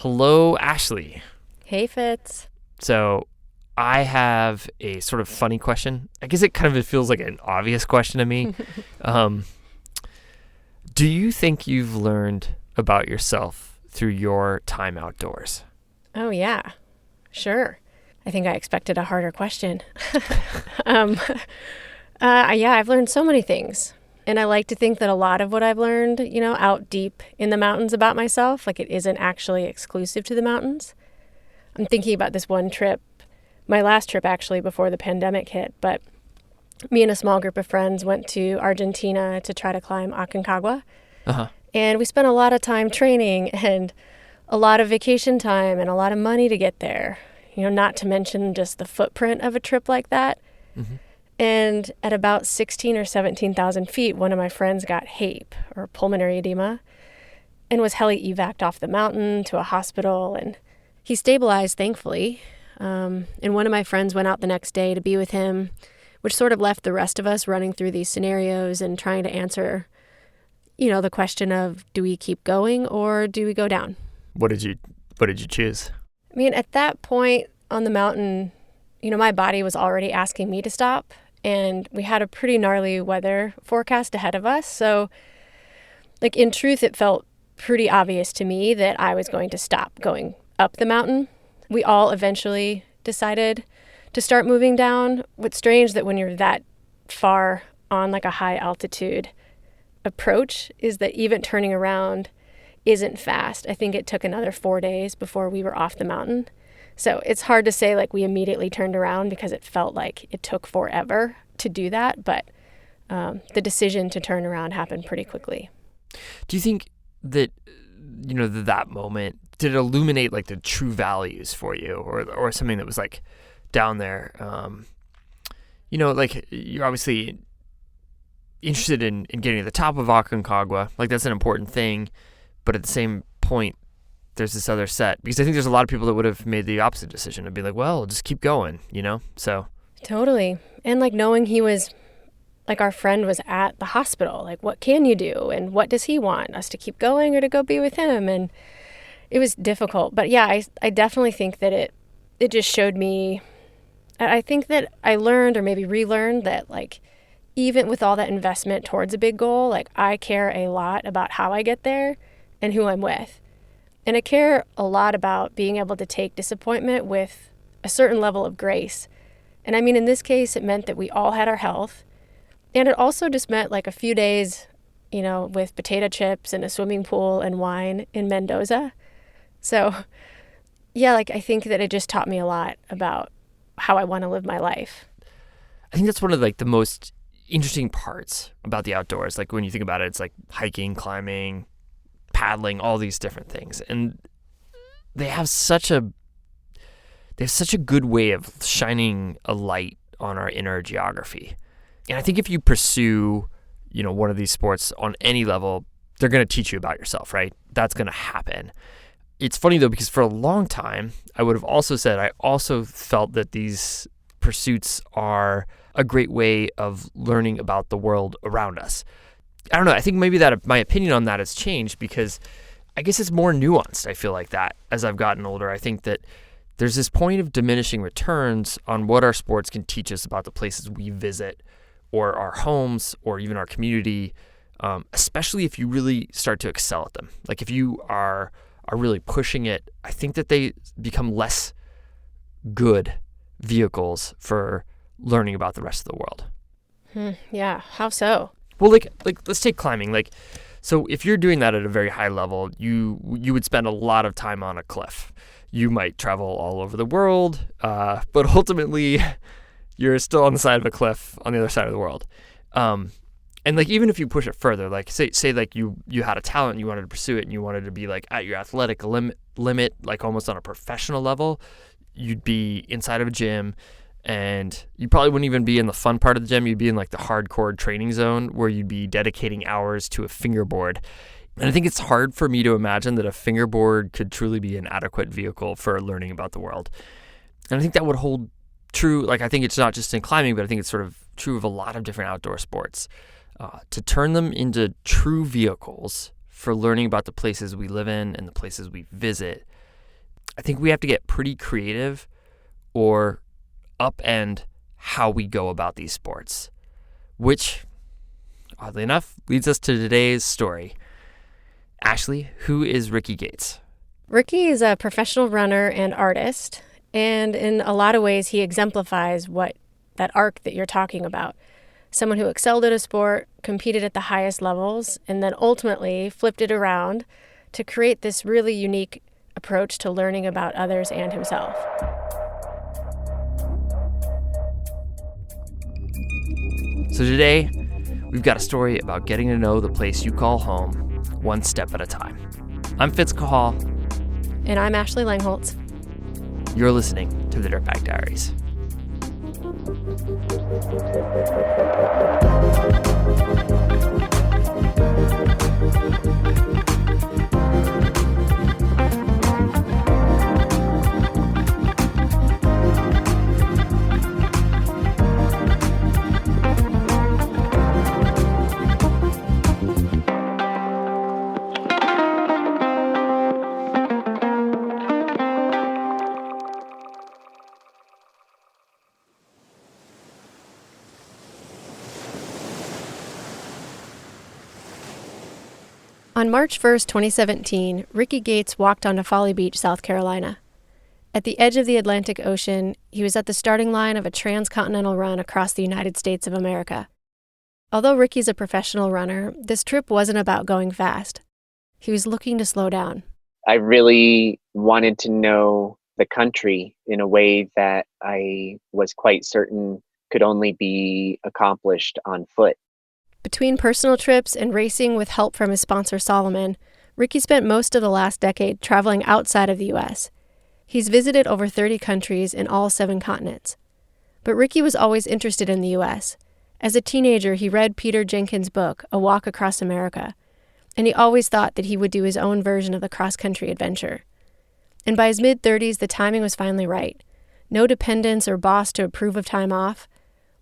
Hello, Ashley. Hey, Fitz. So I have a sort of funny question. I guess it kind of feels like an obvious question to me. Do you think you've learned about yourself through your time outdoors? Oh, yeah, sure. I think I expected a harder question. um, yeah, I've learned so many things. And I like to think that a lot of what I've learned, out deep in the mountains about myself, like it isn't actually exclusive to the mountains. I'm thinking about this one trip, my last trip actually before the pandemic hit, but me and a small group of friends went to Argentina to try to climb Aconcagua. Uh-huh. And we spent a lot of time training and a lot of vacation time and a lot of money to get there, not to mention just the footprint of a trip like that. Mm-hmm. And at about 16 or 17,000 feet, one of my friends got HAPE, or pulmonary edema, and was heli-evac'd off the mountain to a hospital. And he stabilized, thankfully. And one of my friends went out the next day to be with him, which sort of left the rest of us running through these scenarios and trying to answer, the question of, do we keep going or do we go down? What did you choose? I mean, at that point on the mountain, my body was already asking me to stop. And we had a pretty gnarly weather forecast ahead of us. So, in truth, it felt pretty obvious to me that I was going to stop going up the mountain. We all eventually decided to start moving down. What's strange that when you're that far on a high altitude approach is that even turning around isn't fast. I think it took another 4 days before we were off the mountain. So it's hard to say we immediately turned around because it felt like it took forever to do that. But the decision to turn around happened pretty quickly. Do you think that, that moment, did it illuminate the true values for you or something that was down there? You're obviously interested in getting to the top of Aconcagua. That's an important thing. But at the same point, there's this other set, because I think there's a lot of people that would have made the opposite decision and be well, just keep going, so. Totally. And knowing he was, our friend was at the hospital, what can you do? And what does he want, us to keep going or to go be with him? And it was difficult. But yeah, I definitely think that it just showed me, I think that I learned or maybe relearned that even with all that investment towards a big goal, I care a lot about how I get there and who I'm with. And I care a lot about being able to take disappointment with a certain level of grace. And I mean, in this case, it meant that we all had our health. And it also just meant a few days, with potato chips and a swimming pool and wine in Mendoza. So, yeah, I think that it just taught me a lot about how I want to live my life. I think that's one of the most interesting parts about the outdoors. When you think about it, it's hiking, climbing, paddling, all these different things. And they have such a good way of shining a light on our inner geography. And I think if you pursue, one of these sports on any level, they're going to teach you about yourself, right? That's going to happen. It's funny though, because for a long time, I would have also said, I also felt that these pursuits are a great way of learning about the world around us. I don't know. I think maybe that my opinion on that has changed because I guess it's more nuanced. I feel like that as I've gotten older. I think that there's this point of diminishing returns on what our sports can teach us about the places we visit or our homes or even our community, especially if you really start to excel at them. If you are really pushing it, I think that they become less good vehicles for learning about the rest of the world. Yeah. How so? Well, let's take climbing. So if you're doing that at a very high level, you would spend a lot of time on a cliff. You might travel all over the world, but ultimately you're still on the side of a cliff on the other side of the world. And even if you push it further, say you had a talent and you wanted to pursue it and you wanted to be at your athletic limit, almost on a professional level, you'd be inside of a gym. And you probably wouldn't even be in the fun part of the gym. You'd be in the hardcore training zone where you'd be dedicating hours to a fingerboard. And I think it's hard for me to imagine that a fingerboard could truly be an adequate vehicle for learning about the world. And I think that would hold true. I think it's not just in climbing, but I think it's sort of true of a lot of different outdoor sports. To turn them into true vehicles for learning about the places we live in and the places we visit I think we have to get pretty creative or upend how we go about these sports, which, oddly enough, leads us to today's story. Ashley, who is Rickey Gates? Rickey is a professional runner and artist, and in a lot of ways, he exemplifies what that arc that you're talking about. Someone who excelled at a sport, competed at the highest levels, and then ultimately flipped it around to create this really unique approach to learning about others and himself. So today, we've got a story about getting to know the place you call home, one step at a time. I'm Fitz Cahal. And I'm Ashley Langholtz. You're listening to the Dirtbag Diaries. On March 1st, 2017, Rickey Gates walked onto Folly Beach, South Carolina. At the edge of the Atlantic Ocean, he was at the starting line of a transcontinental run across the United States of America. Although Rickey's a professional runner, this trip wasn't about going fast. He was looking to slow down. I really wanted to know the country in a way that I was quite certain could only be accomplished on foot. Between personal trips and racing with help from his sponsor Salomon, Rickey spent most of the last decade traveling outside of the U.S. He's visited over 30 countries in all 7 continents. But Rickey was always interested in the U.S. As a teenager, he read Peter Jenkins' book, A Walk Across America, and he always thought that he would do his own version of the cross-country adventure. And by his mid-30s, the timing was finally right. No dependents or boss to approve of time off.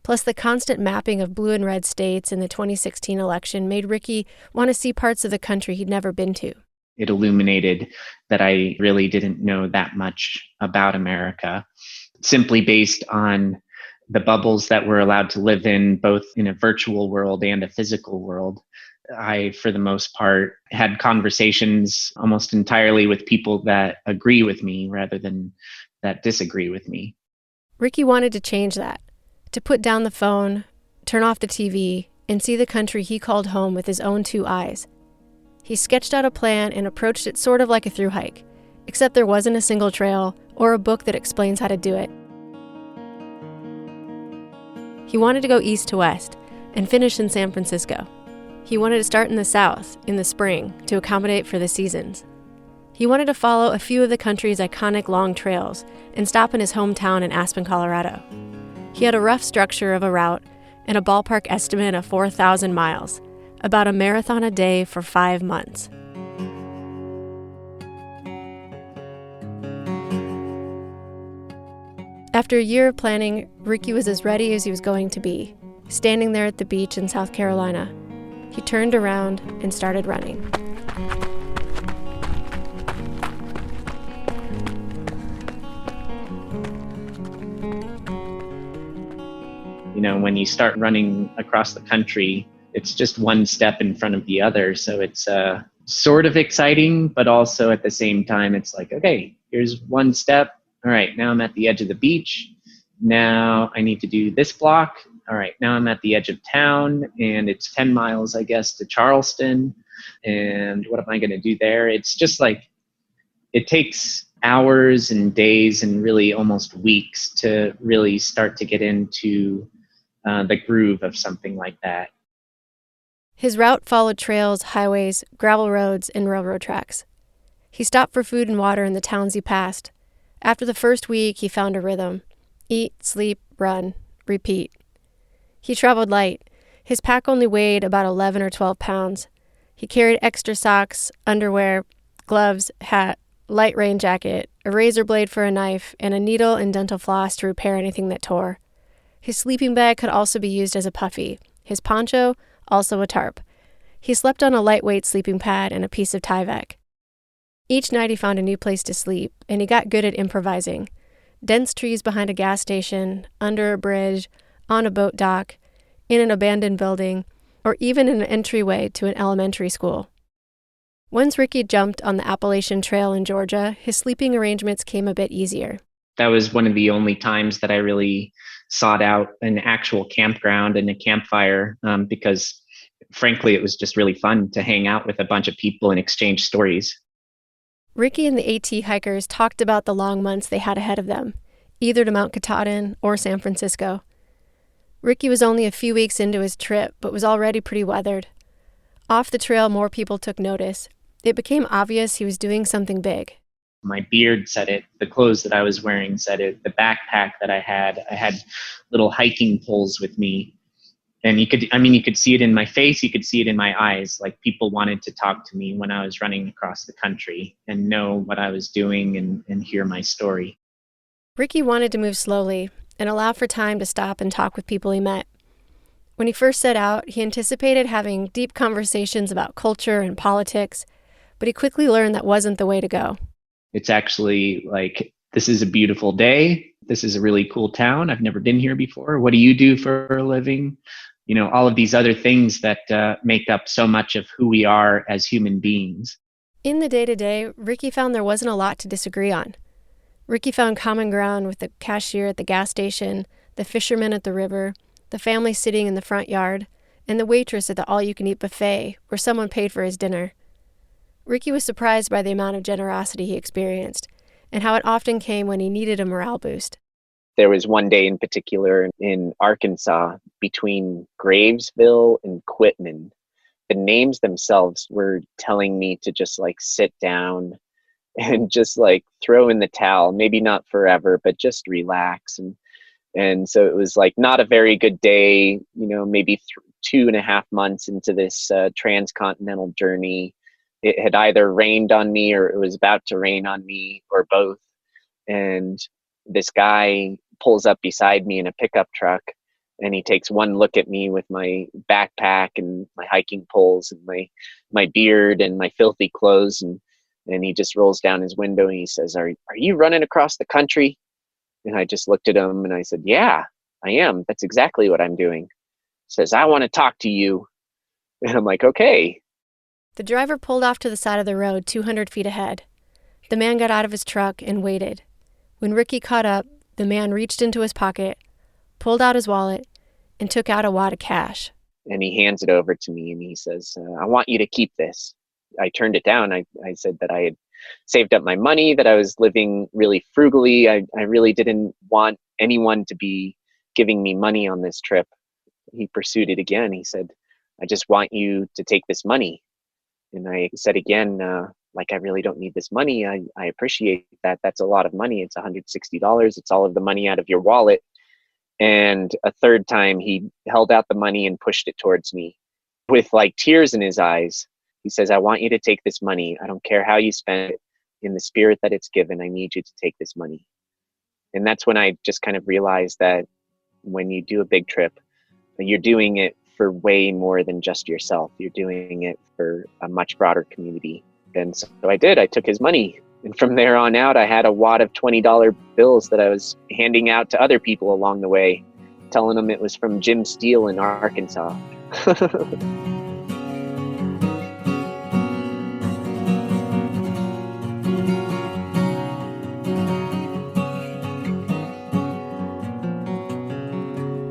Plus, the constant mapping of blue and red states in the 2016 election made Rickey want to see parts of the country he'd never been to. It illuminated that I really didn't know that much about America, simply based on the bubbles that we're allowed to live in, both in a virtual world and a physical world. I, for the most part, had conversations almost entirely with people that agree with me rather than that disagree with me. Rickey wanted to change that. To put down the phone, turn off the TV, and see the country he called home with his own 2 eyes. He sketched out a plan and approached it sort of like a thru hike, except there wasn't a single trail or a book that explains how to do it. He wanted to go east to west and finish in San Francisco. He wanted to start in the south, in the spring, to accommodate for the seasons. He wanted to follow a few of the country's iconic long trails and stop in his hometown in Aspen, Colorado. He had a rough structure of a route and a ballpark estimate of 4,000 miles, about a marathon a day for 5 months. After a year of planning, Rickey was as ready as he was going to be, standing there at the beach in South Carolina. He turned around and started running. You know, when you start running across the country, it's just one step in front of the other. So it's sort of exciting, but also at the same time, it's like, okay, here's one step. All right, now I'm at the edge of the beach. Now I need to do this block. All right, now I'm at the edge of town and it's 10 miles, I guess, to Charleston. And what am I going to do there? It's just like, it takes hours and days and really almost weeks to really start to get into the groove of something like that. His route followed trails, highways, gravel roads, and railroad tracks. He stopped for food and water in the towns he passed. After the first week, he found a rhythm. Eat, sleep, run, repeat. He traveled light. His pack only weighed about 11 or 12 pounds. He carried extra socks, underwear, gloves, hat, light rain jacket, a razor blade for a knife, and a needle and dental floss to repair anything that tore. His sleeping bag could also be used as a puffy. His poncho, also a tarp. He slept on a lightweight sleeping pad and a piece of Tyvek. Each night he found a new place to sleep, and he got good at improvising. Dense trees behind a gas station, under a bridge, on a boat dock, in an abandoned building, or even in an entryway to an elementary school. Once Rickey jumped on the Appalachian Trail in Georgia, his sleeping arrangements came a bit easier. That was one of the only times that I really sought out an actual campground and a campfire, because frankly, it was just really fun to hang out with a bunch of people and exchange stories. Rickey and the AT hikers talked about the long months they had ahead of them, either to Mount Katahdin or San Francisco. Rickey was only a few weeks into his trip, but was already pretty weathered. Off the trail, more people took notice. It became obvious he was doing something big. My beard said it, the clothes that I was wearing said it, the backpack that I had little hiking poles with me. And you could see it in my face, you could see it in my eyes. Like, people wanted to talk to me when I was running across the country and know what I was doing and hear my story. Rickey wanted to move slowly and allow for time to stop and talk with people he met. When he first set out, he anticipated having deep conversations about culture and politics, but he quickly learned that wasn't the way to go. It's actually like, this is a beautiful day. This is a really cool town. I've never been here before. What do you do for a living? You know, all of these other things that make up so much of who we are as human beings. In the day-to-day, Rickey found there wasn't a lot to disagree on. Rickey found common ground with the cashier at the gas station, the fisherman at the river, the family sitting in the front yard, and the waitress at the all-you-can-eat buffet where someone paid for his dinner. Rickey was surprised by the amount of generosity he experienced, and how it often came when he needed a morale boost. There was one day in particular in Arkansas between Gravesville and Quitman. The names themselves were telling me to just like sit down and just like throw in the towel, maybe not forever, but just relax. And so it was like not a very good day, you know, maybe 2.5 months into this transcontinental journey. It had either rained on me or it was about to rain on me or both. And this guy pulls up beside me in a pickup truck, and he takes one look at me with my backpack and my hiking poles and my beard and my filthy clothes. And he just rolls down his window and he says, are you running across the country? And I just looked at him and I said, yeah, I am. That's exactly what I'm doing. He says, I want to talk to you. And I'm like, okay. The driver pulled off to the side of the road 200 feet ahead. The man got out of his truck and waited. When Rickey caught up, the man reached into his pocket, pulled out his wallet, and took out a wad of cash. And he hands it over to me and he says, I want you to keep this. I turned it down. I said that I had saved up my money, that I was living really frugally. I really didn't want anyone to be giving me money on this trip. He pursued it again. He said, I just want you to take this money. And I said again, like, I really don't need this money. I appreciate that. That's a lot of money. It's $160. It's all of the money out of your wallet. And a third time, he held out the money and pushed it towards me with like tears in his eyes. He says, I want you to take this money. I don't care how you spend it. In the spirit that it's given, I need you to take this money. And that's when I just kind of realized that when you do a big trip, you're doing it for way more than just yourself. You're doing it for a much broader community. And so I did. I took his money. And from there on out, I had a wad of $20 bills that I was handing out to other people along the way, telling them it was from Jim Steele in Arkansas.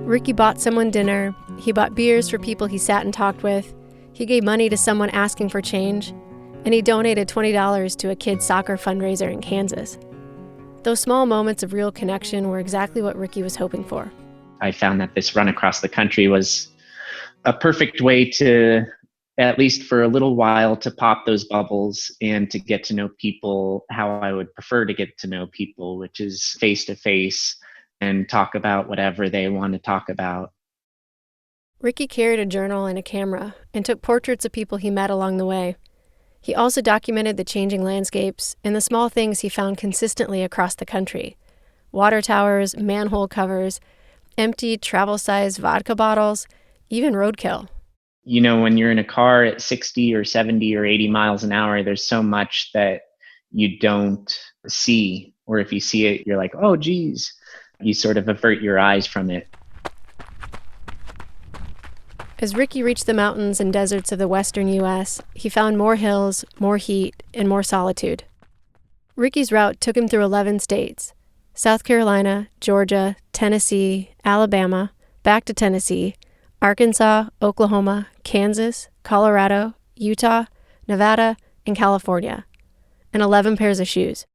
Rickey bought someone dinner. He bought beers for people he sat and talked with. He gave money to someone asking for change. And he donated $20 to a kid's soccer fundraiser in Kansas. Those small moments of real connection were exactly what Rickey was hoping for. I found that this run across the country was a perfect way to, at least for a little while, to pop those bubbles and to get to know people how I would prefer to get to know people, which is face to face and talk about whatever they want to talk about. Rickey carried a journal and a camera and took portraits of people he met along the way. He also documented the changing landscapes and the small things he found consistently across the country. Water towers, manhole covers, empty travel-sized vodka bottles, even roadkill. You know, when you're in a car at 60 or 70 or 80 miles an hour, there's so much that you don't see, or if you see it, you're like, oh, geez, you sort of avert your eyes from it. As Rickey reached the mountains and deserts of the western U.S., he found more hills, more heat, and more solitude. Rickey's route took him through 11 states: South Carolina, Georgia, Tennessee, Alabama, back to Tennessee, Arkansas, Oklahoma, Kansas, Colorado, Utah, Nevada, and California, and 11 pairs of shoes.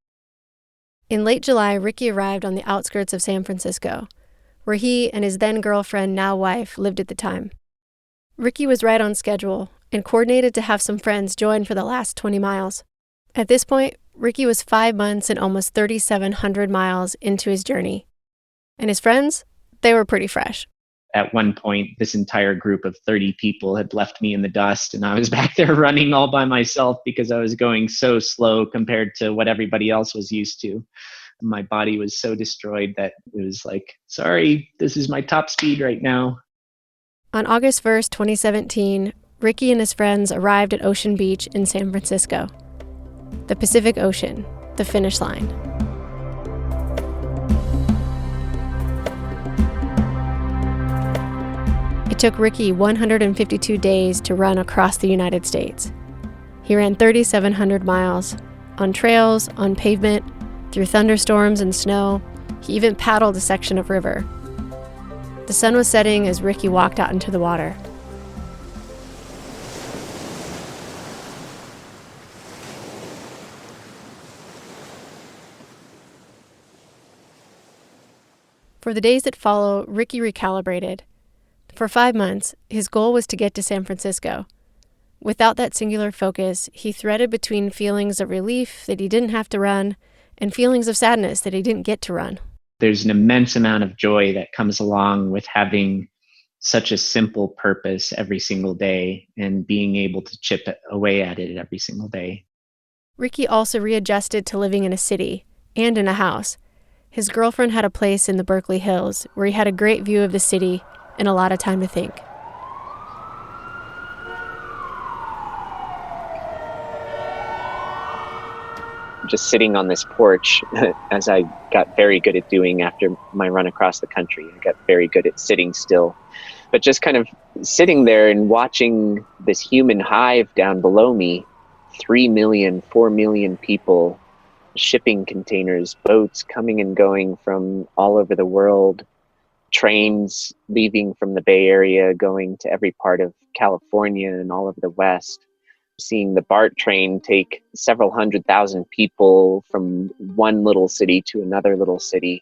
In late July, Rickey arrived on the outskirts of San Francisco, where he and his then-girlfriend, now wife, lived at the time. Rickey was right on schedule and coordinated to have some friends join for the last 20 miles. At this point, Rickey was 5 months and almost 3,700 miles into his journey. And his friends, they were pretty fresh. At one point, this entire group of 30 people had left me in the dust, and I was back there running all by myself because I was going so slow compared to what everybody else was used to. My body was so destroyed that it was like, sorry, this is my top speed right now. On August 1st, 2017, Rickey and his friends arrived at Ocean Beach in San Francisco. The Pacific Ocean, the finish line. It took Rickey 152 days to run across the United States. He ran 3,700 miles, on trails, on pavement, through thunderstorms and snow. He even paddled a section of river. The sun was setting as Rickey walked out into the water. For the days that follow, Rickey recalibrated. For 5 months, his goal was to get to San Francisco. Without that singular focus, he threaded between feelings of relief that he didn't have to run and feelings of sadness that he didn't get to run. There's an immense amount of joy that comes along with having such a simple purpose every single day and being able to chip away at it every single day. Rickey also readjusted to living in a city and in a house. His girlfriend had a place in the Berkeley Hills where he had a great view of the city and a lot of time to think. Just sitting on this porch, as I got very good at doing after my run across the country. I got very good at sitting still. But just kind of sitting there and watching this human hive down below me, 3 million, 4 million people, shipping containers, boats coming and going from all over the world, trains leaving from the Bay Area, going to every part of California and all over the West. Seeing the BART train take several 100,000 people from one little city to another little city.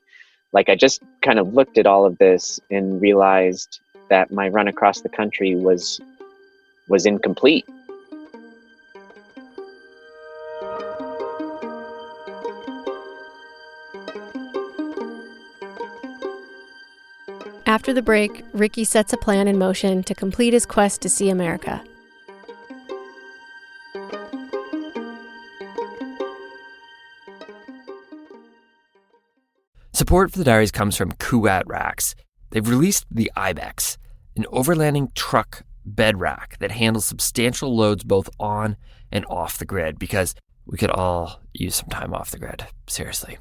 Like, I just kind of looked at all of this and realized that my run across the country was incomplete. After the break, Rickey sets a plan in motion to complete his quest to see America. Support for the Diaries comes from Kuat Racks. They've released the Ibex, an overlanding truck bed rack that handles substantial loads both on and off the grid, because we could all use some time off the grid, seriously.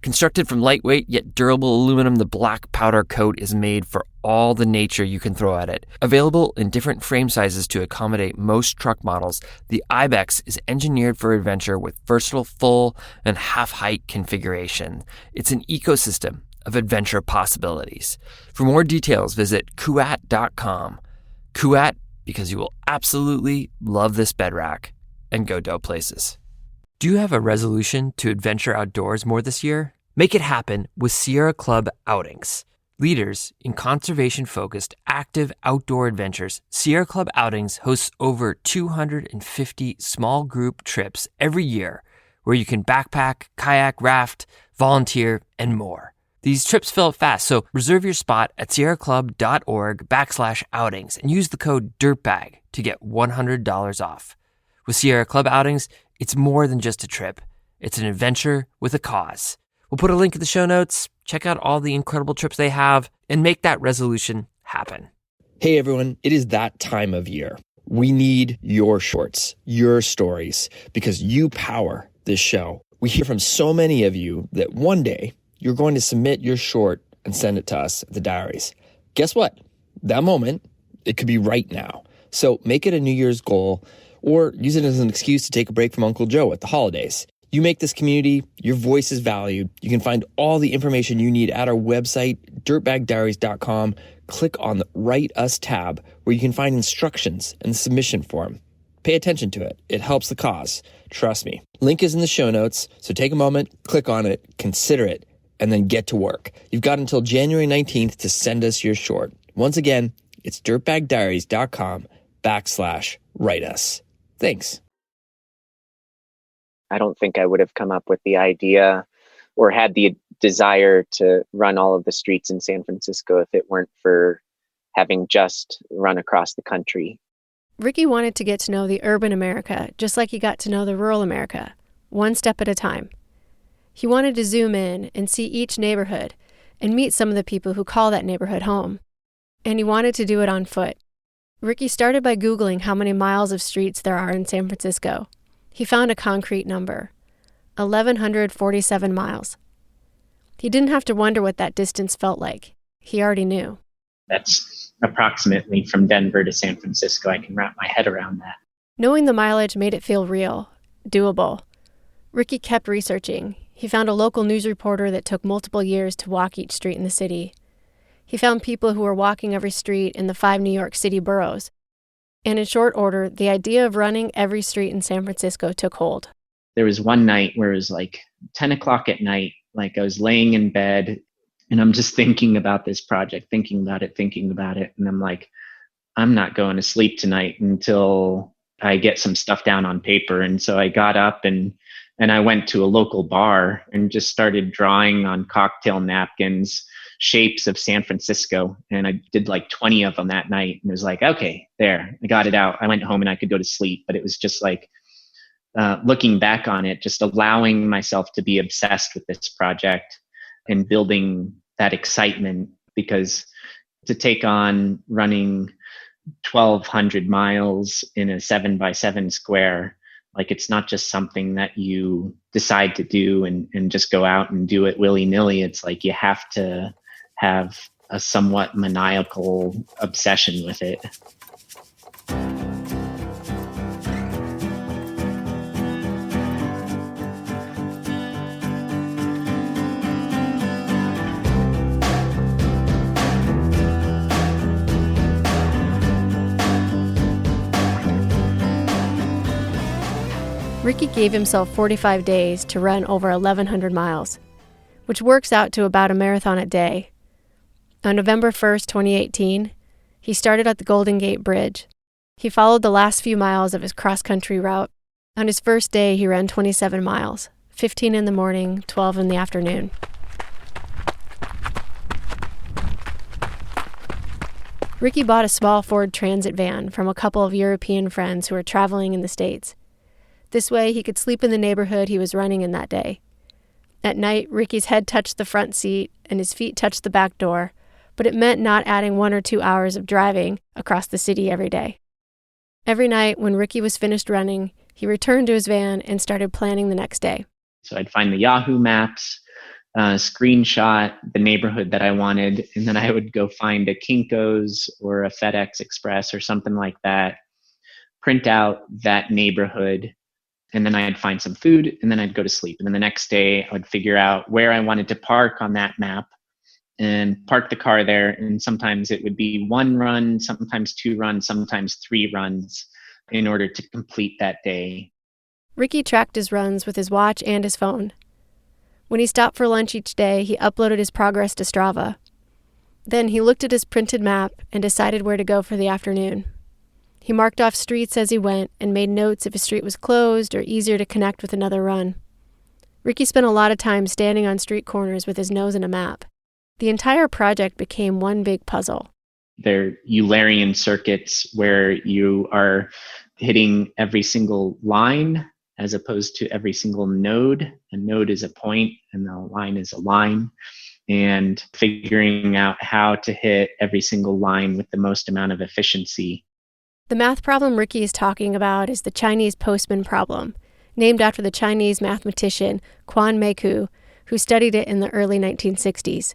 Constructed from lightweight yet durable aluminum, the black powder coat is made for all the nature you can throw at it. Available in different frame sizes to accommodate most truck models, the Ibex is engineered for adventure with versatile full and half-height configuration. It's an ecosystem of adventure possibilities. For more details, visit kuat.com. Kuat, because you will absolutely love this bed rack and go dope places. Do you have a resolution to adventure outdoors more this year? Make it happen with Sierra Club Outings. Leaders in conservation-focused, active outdoor adventures, Sierra Club Outings hosts over 250 small group trips every year where you can backpack, kayak, raft, volunteer, and more. These trips fill up fast, so reserve your spot at sierraclub.org/outings and use the code DIRTBAG to get $100 off. With Sierra Club Outings, it's more than just a trip. It's an adventure with a cause. We'll put a link in the show notes. Check out all the incredible trips they have and make that resolution happen. Hey everyone, it is that time of year. We need your shorts, your stories, because you power this show. We hear from so many of you that one day you're going to submit your short and send it to us at the Diaries. Guess what? That moment, it could be right now. So make it a New Year's goal or use it as an excuse to take a break from Uncle Joe at the holidays. You make this community, your voice is valued. You can find all the information you need at our website, dirtbagdiaries.com. Click on the Write Us tab where you can find instructions and the submission form. Pay attention to it. It helps the cause. Trust me. Link is in the show notes, so take a moment, click on it, consider it, and then get to work. You've got until January 19th to send us your short. Once again, it's dirtbagdiaries.com/write us. Thanks. I don't think I would have come up with the idea or had the desire to run all of the streets in San Francisco if it weren't for having just run across the country. Rickey wanted to get to know the urban America just like he got to know the rural America, one step at a time. He wanted to zoom in and see each neighborhood and meet some of the people who call that neighborhood home. And he wanted to do it on foot. Rickey started by Googling how many miles of streets there are in San Francisco. He found a concrete number, 1,147 miles. He didn't have to wonder what that distance felt like. He already knew. That's approximately from Denver to San Francisco. I can wrap my head around that. Knowing the mileage made it feel real, doable. Rickey kept researching. He found a local news reporter that took multiple years to walk each street in the city. He found people who were walking every street in the 5 New York City boroughs. And in short order, the idea of running every street in San Francisco took hold. There was one night where it was like 10 o'clock at night, like I was laying in bed and I'm just thinking about this project, thinking about it. And I'm like, I'm not going to sleep tonight until I get some stuff down on paper. And so I got up and I went to a local bar and just started drawing on cocktail napkins shapes of San Francisco. And I did like 20 of them that night. And it was like, okay, there, I got it out. I went home and I could go to sleep. But it was just like, looking back on it, just allowing myself to be obsessed with this project and building that excitement, because to take on running 1,200 miles in a 7x7 square, like it's not just something that you decide to do and just go out and do it willy-nilly. It's like you have to have a somewhat maniacal obsession with it. Rickey gave himself 45 days to run over 1,100 miles, which works out to about a marathon a day. On November 1st, 2018, he started at the Golden Gate Bridge. He followed the last few miles of his cross-country route. On his first day, he ran 27 miles, 15 in the morning, 12 in the afternoon. Rickey bought a small Ford Transit van from a couple of European friends who were traveling in the States. This way, he could sleep in the neighborhood he was running in that day. At night, Rickey's head touched the front seat and his feet touched the back door, but it meant not adding 1 or 2 hours of driving across the city every day. Every night, when Rickey was finished running, he returned to his van and started planning the next day. So I'd find the Yahoo Maps, screenshot the neighborhood that I wanted, and then I would go find a Kinko's or a FedEx Express or something like that, print out that neighborhood, and then I'd find some food, and then I'd go to sleep. And then the next day, I would figure out where I wanted to park on that map and park the car there. And sometimes it would be 1 run, sometimes 2 runs, sometimes 3 runs in order to complete that day. Rickey tracked his runs with his watch and his phone. When he stopped for lunch each day, he uploaded his progress to Strava. Then he looked at his printed map and decided where to go for the afternoon. He marked off streets as he went and made notes if a street was closed or easier to connect with another run. Rickey spent a lot of time standing on street corners with his nose in a map. The entire project became one big puzzle. They're Eulerian circuits where you are hitting every single line as opposed to every single node. A node is a point and the line is a line. And figuring out how to hit every single line with the most amount of efficiency. The math problem Rickey is talking about is the Chinese postman problem, named after the Chinese mathematician Quan Meiku, who studied it in the early 1960s.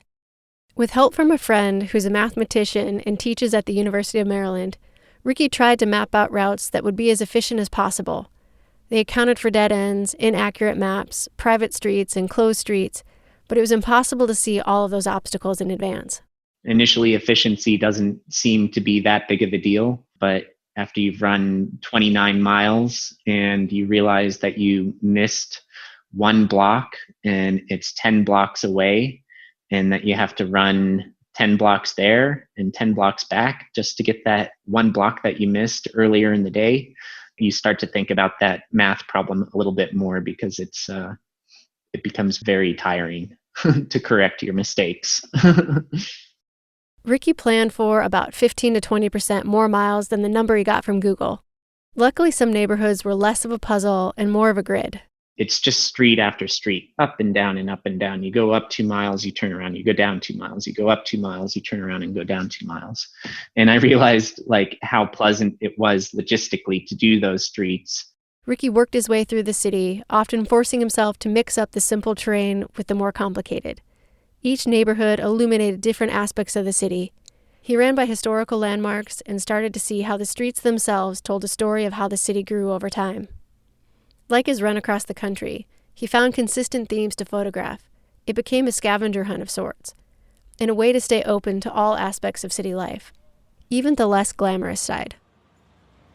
With help from a friend who's a mathematician and teaches at the University of Maryland, Rickey tried to map out routes that would be as efficient as possible. They accounted for dead ends, inaccurate maps, private streets, and closed streets, but it was impossible to see all of those obstacles in advance. Initially, efficiency doesn't seem to be that big of a deal, but after you've run 29 miles and you realize that you missed one block and it's 10 blocks away, and that you have to run 10 blocks there and 10 blocks back just to get that one block that you missed earlier in the day, you start to think about that math problem a little bit more, because it becomes very tiring to correct your mistakes. Rickey planned for about 15 to 20% more miles than the number he got from Google. Luckily, some neighborhoods were less of a puzzle and more of a grid. It's just street after street, up and down and up and down. You go up 2 miles, you turn around, you go down 2 miles, you go up 2 miles, you turn around and go down 2 miles. And I realized how pleasant it was logistically to do those streets. Rickey worked his way through the city, often forcing himself to mix up the simple terrain with the more complicated. Each neighborhood illuminated different aspects of the city. He ran by historical landmarks and started to see how the streets themselves told a story of how the city grew over time. Like his run across the country, he found consistent themes to photograph. It became a scavenger hunt of sorts, and a way to stay open to all aspects of city life, even the less glamorous side.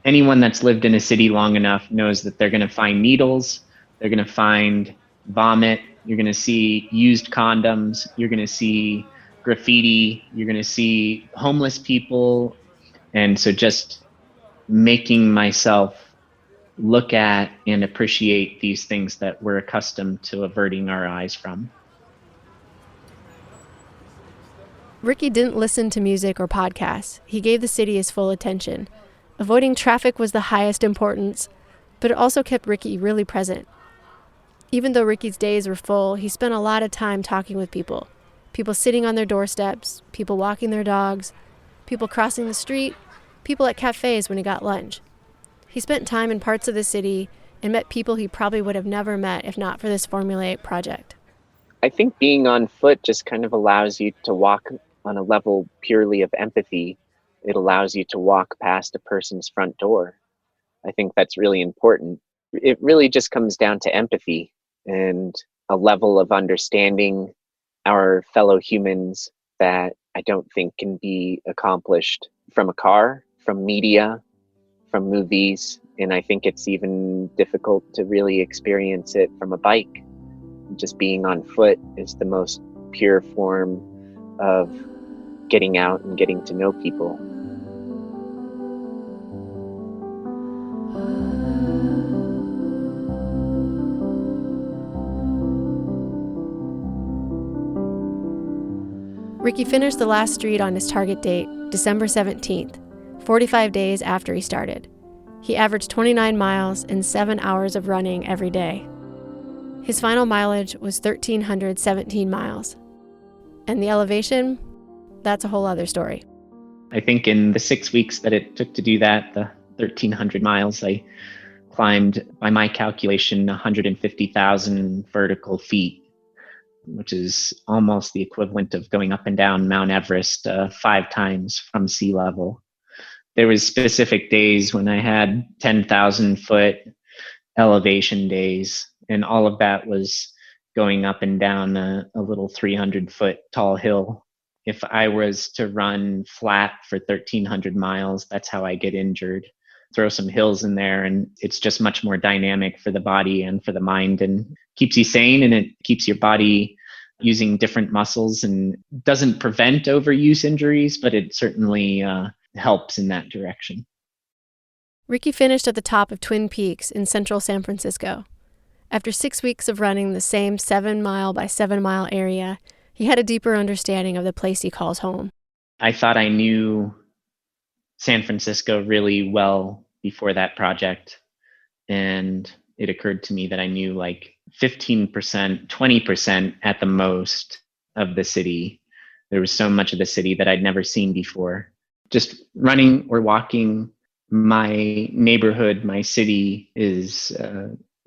Anyone that's lived in a city long enough knows that they're going to find needles, they're going to find vomit, you're going to see used condoms, you're going to see graffiti, you're going to see homeless people. And so just making myself look at and appreciate these things that we're accustomed to averting our eyes from. Rickey didn't listen to music or podcasts. He gave the city his full attention. Avoiding traffic was the highest importance, but it also kept Rickey really present. Even though Rickey's days were full, he spent a lot of time talking with people. People sitting on their doorsteps, people walking their dogs, people crossing the street, people at cafes when he got lunch. He spent time in parts of the city and met people he probably would have never met if not for this formulaic project. I think being on foot just kind of allows you to walk on a level purely of empathy. It allows you to walk past a person's front door. I think that's really important. It really just comes down to empathy and a level of understanding our fellow humans that I don't think can be accomplished from a car, from media, from movies, and I think it's even difficult to really experience it from a bike. Just being on foot is the most pure form of getting out and getting to know people. Rickey finished the last street on his target date, December 17th, 45 days after he started. He averaged 29 miles and 7 hours of running every day. His final mileage was 1,317 miles. And the elevation, that's a whole other story. I think in the 6 weeks that it took to do that, the 1,300 miles, I climbed, by my calculation, 150,000 vertical feet, which is almost the equivalent of going up and down Mount Everest 5 times from sea level. There was specific days when I had 10,000 foot elevation days, and all of that was going up and down a little 300 foot tall hill. If I was to run flat for 1,300 miles, that's how I get injured. Throw some hills in there, and it's just much more dynamic for the body and for the mind, and keeps you sane, and it keeps your body using different muscles, and doesn't prevent overuse injuries, but it certainly helps in that direction. Rickey finished at the top of Twin Peaks in central San Francisco. After 6 weeks of running the same 7 mile by 7 mile area, he had a deeper understanding of the place he calls home. I thought I knew San Francisco really well before that project, and it occurred to me that I knew 15%, 20% at the most of the city. There was so much of the city that I'd never seen before. Just running or walking my neighborhood, my city, is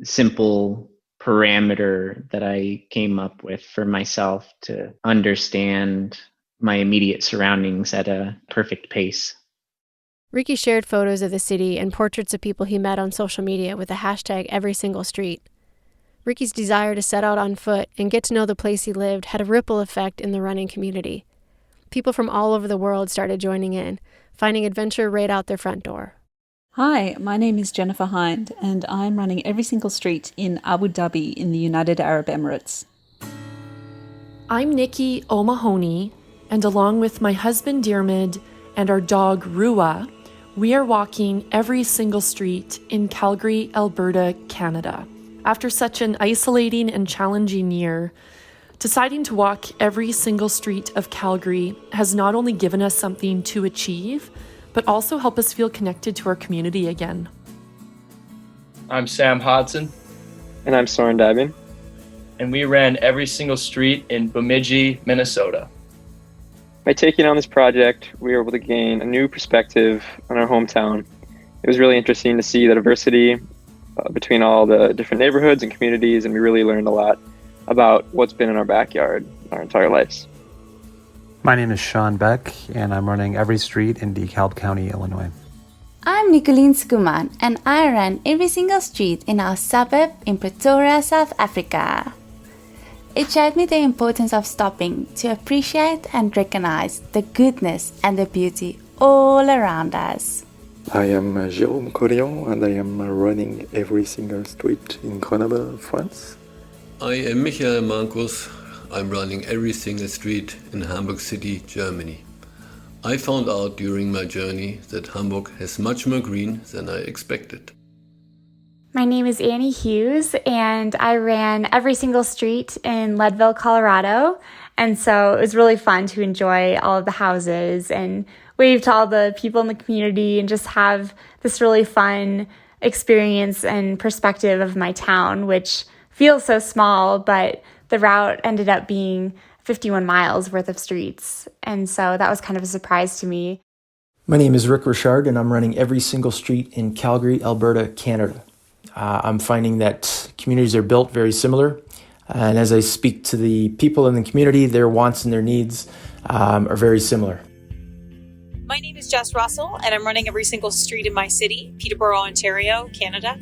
simple parameter that I came up with for myself to understand my immediate surroundings at a perfect pace. Rickey shared photos of the city and portraits of people he met on social media with the hashtag #EverySingleStreet. Rickey's desire to set out on foot and get to know the place he lived had a ripple effect in the running community. People from all over the world started joining in, finding adventure right out their front door. Hi, my name is Jennifer Hind, and I'm running every single street in Abu Dhabi in the United Arab Emirates. I'm Nikki O'Mahony, and along with my husband Diarmid and our dog Rua, we are walking every single street in Calgary, Alberta, Canada. After such an isolating and challenging year, deciding to walk every single street of Calgary has not only given us something to achieve, but also help us feel connected to our community again. I'm Sam Hodson. And I'm Soren Dabin. And we ran every single street in Bemidji, Minnesota. By taking on this project, we were able to gain a new perspective on our hometown. It was really interesting to see the diversity between all the different neighborhoods and communities, and we really learned a lot about what's been in our backyard our entire lives. My name is Sean Beck, and I'm running every street in DeKalb County, Illinois. I'm Nicolene Skuman, and I run every single street in our suburb in Pretoria, South Africa. It showed me the importance of stopping to appreciate and recognize the goodness and the beauty all around us. I am Jérôme Corillon, and I am running every single street in Grenoble, France. I am Michael Markus. I'm running every single street in Hamburg City, Germany. I found out during my journey that Hamburg has much more green than I expected. My name is Annie Hughes, and I ran every single street in Leadville, Colorado. And so it was really fun to enjoy all of the houses and wave to all the people in the community and just have this really fun experience and perspective of my town, which feels so small, but the route ended up being 51 miles worth of streets. And so that was kind of a surprise to me. My name is Rick Richard, and I'm running every single street in Calgary, Alberta, Canada. I'm finding that communities are built very similar. And as I speak to the people in the community, their wants and their needs are very similar. My name is Jess Russell, and I'm running every single street in my city, Peterborough, Ontario, Canada.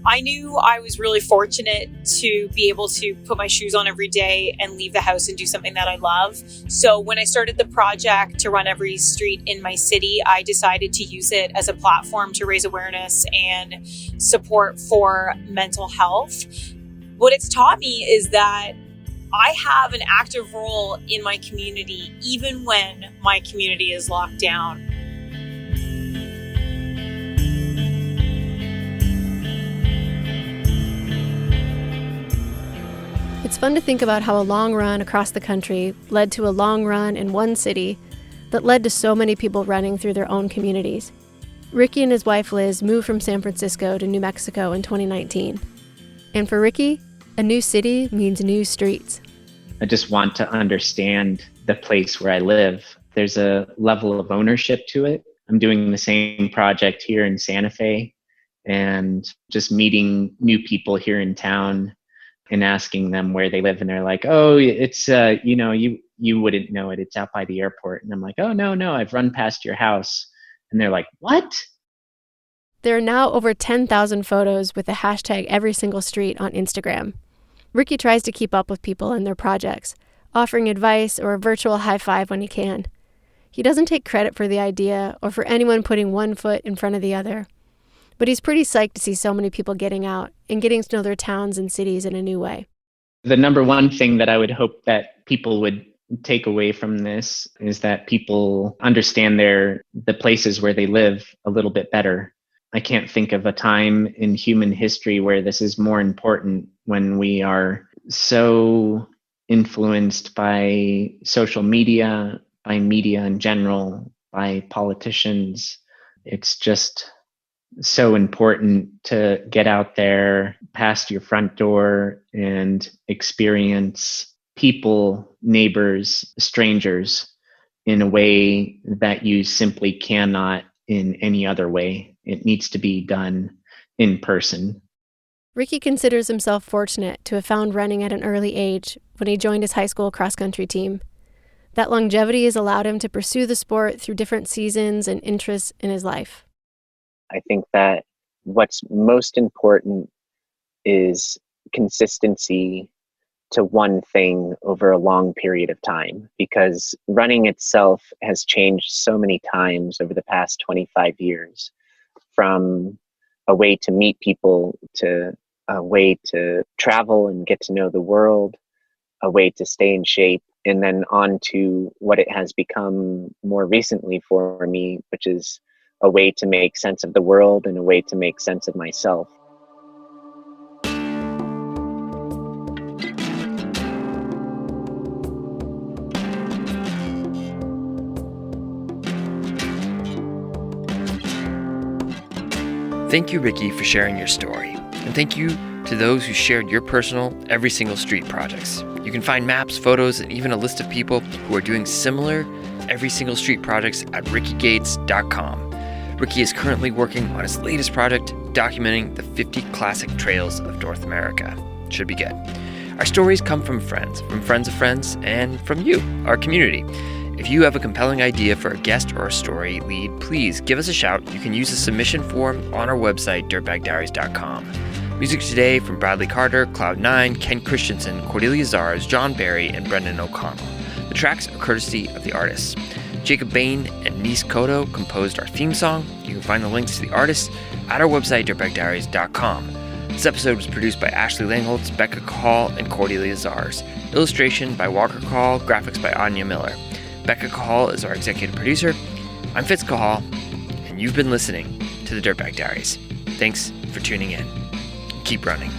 I knew I was really fortunate to be able to put my shoes on every day and leave the house and do something that I love. So when I started the project to run every street in my city, I decided to use it as a platform to raise awareness and support for mental health. What it's taught me is that I have an active role in my community, even when my community is locked down. It's fun to think about how a long run across the country led to a long run in one city that led to so many people running through their own communities. Rickey and his wife Liz moved from San Francisco to New Mexico in 2019. And for Rickey, a new city means new streets. I just want to understand the place where I live. There's a level of ownership to it. I'm doing the same project here in Santa Fe and just meeting new people here in town and asking them where they live, and they're like, "Oh, it's you wouldn't know it. It's out by the airport." And I'm like, "Oh, no, I've run past your house." And they're like, "What?" There are now over 10,000 photos with the hashtag #EverySingleStreet on Instagram. Rickey tries to keep up with people and their projects, offering advice or a virtual high five when he can. He doesn't take credit for the idea or for anyone putting one foot in front of the other. But he's pretty psyched to see so many people getting out and getting to know their towns and cities in a new way. The number one thing that I would hope that people would take away from this is that people understand the places where they live a little bit better. I can't think of a time in human history where this is more important, when we are so influenced by social media, by media in general, by politicians. It's just so important to get out there past your front door and experience people, neighbors, strangers in a way that you simply cannot in any other way. It needs to be done in person. Rickey considers himself fortunate to have found running at an early age when he joined his high school cross-country team. That longevity has allowed him to pursue the sport through different seasons and interests in his life. I think that what's most important is consistency to one thing over a long period of time, because running itself has changed so many times over the past 25 years, from a way to meet people to a way to travel and get to know the world, a way to stay in shape, and then on to what it has become more recently for me, which is a way to make sense of the world and a way to make sense of myself. Thank you, Rickey, for sharing your story. And thank you to those who shared your personal Every Single Street projects. You can find maps, photos, and even a list of people who are doing similar Every Single Street projects at rickygates.com. Rickey is currently working on his latest project, documenting the 50 classic trails of North America. Should be good. Our stories come from friends of friends, and from you, our community. If you have a compelling idea for a guest or a story lead, please give us a shout. You can use the submission form on our website, dirtbagdiaries.com. Music today from Bradley Carter, Cloud9, Ken Christensen, Cordelia Zars, John Barry, and Brendan O'Connell. The tracks are courtesy of the artists. Jacob Bain and Nis Koto composed our theme song. You can find the links to the artists at our website, dirtbagdiaries.com. This episode was produced by Ashley Langholtz, Becca Cahal, and Cordelia Zars. Illustration by Walker Cahal, graphics by Anya Miller. Becca Cahal is our executive producer. I'm Fitz Cahal, and you've been listening to the Dirtbag Diaries. Thanks for tuning in. Keep running.